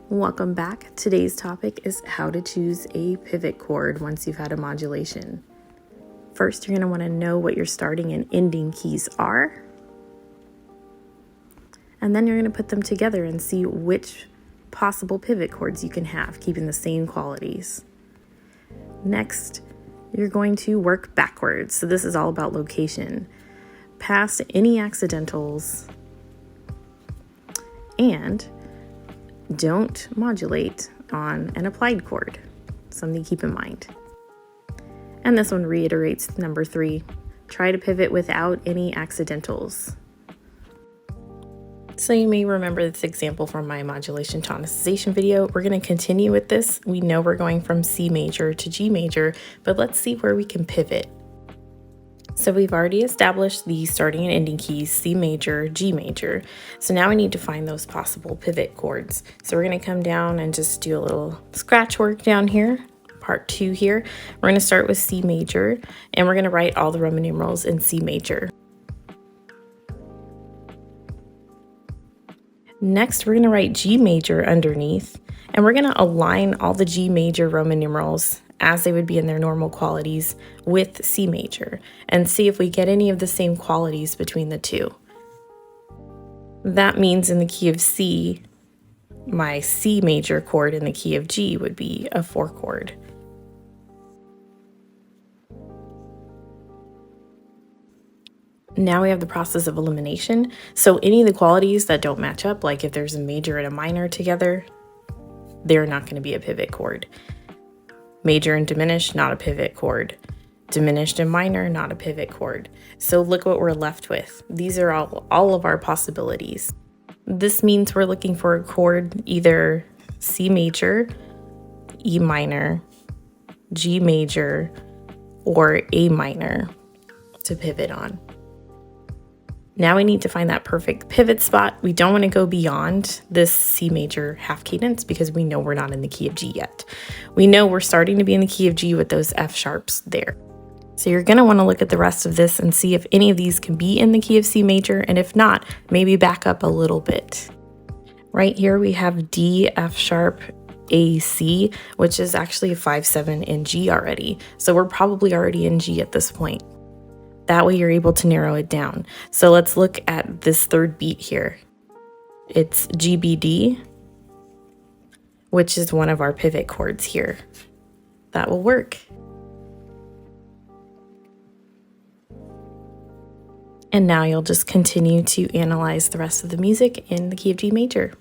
Welcome back. Today's topic is how to choose a pivot chord once you've had a modulation. First, you're going to want to know what your starting and ending keys are. And then you're going to put them together and see which possible pivot chords you can have, keeping the same qualities. Next, you're going to work backwards. So this is all about location. Past any accidentals and don't modulate on an applied chord. Something to keep in mind. And this one reiterates number 3. Try to pivot without any accidentals. So you may remember this example from my modulation tonicization video. We're going to continue with this. We know we're going from C major to G major, but let's see where we can pivot. So we've already established the starting and ending keys, C major, G major. So now we need to find those possible pivot chords. So we're going to come down and just do a little scratch work down here, part 2 here. We're going to start with C major, and we're going to write all the Roman numerals in C major. Next, we're going to write G major underneath, and we're going to align all the G major Roman numerals as they would be in their normal qualities with C major and see if we get any of the same qualities between the two. That means in the key of C, my C major chord in the key of G would be a 4 chord. Now we have the process of elimination. So any of the qualities that don't match up, like if there's a major and a minor together, they're not going to be a pivot chord. Major and diminished, not a pivot chord. Diminished and minor, not a pivot chord. So look what we're left with. These are all of our possibilities. This means we're looking for a chord either C major, E minor, G major, or A minor to pivot on. Now we need to find that perfect pivot spot. We don't want to go beyond this C major half cadence because we know we're not in the key of G yet. We know we're starting to be in the key of G with those F sharps there. So you're going to want to look at the rest of this and see if any of these can be in the key of C major, and if not, maybe back up a little bit. Right here we have D, F sharp, A, C, which is actually a 5/7 in G already. So we're probably already in G at this point. That way you're able to narrow it down. So let's look at this third beat here. It's GBD, which is one of our pivot chords here. That will work. And now you'll just continue to analyze the rest of the music in the key of G major.